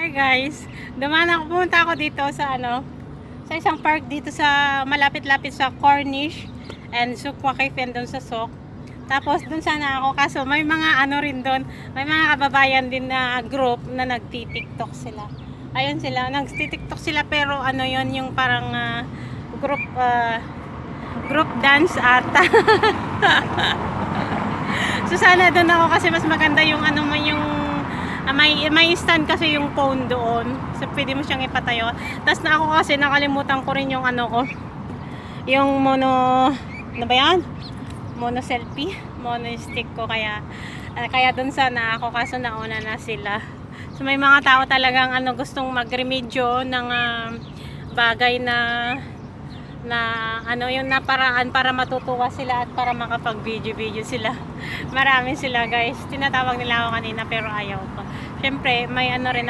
Hi guys, pumunta ako dito sa sa isang park dito sa malapit-lapit sa Cornish and Sukwa Cafe doon sa Sok. Tapos doon sana ako kaso may mga rin doon, may mga kababayan din na group na nagti-TikTok sila. Ayun sila, nagti-TikTok sila pero yon yung parang group dance ata. So sana doon ako kasi mas maganda yung may stand kasi yung phone doon. So pwede mo siyang ipatayo. Tapos na ako kasi nakalimutan ko rin yung yung ano ba yan? Mono selfie, mono stick ko kaya doon sana ako kaso nauna na sila. So may mga tao talagang gustong magremedyo ng bagay na yung naparaan para matutuwa sila at para makapag-video sila. Marami sila guys. Tinatawag nila ako kanina pero ayaw ko. Syempre may rin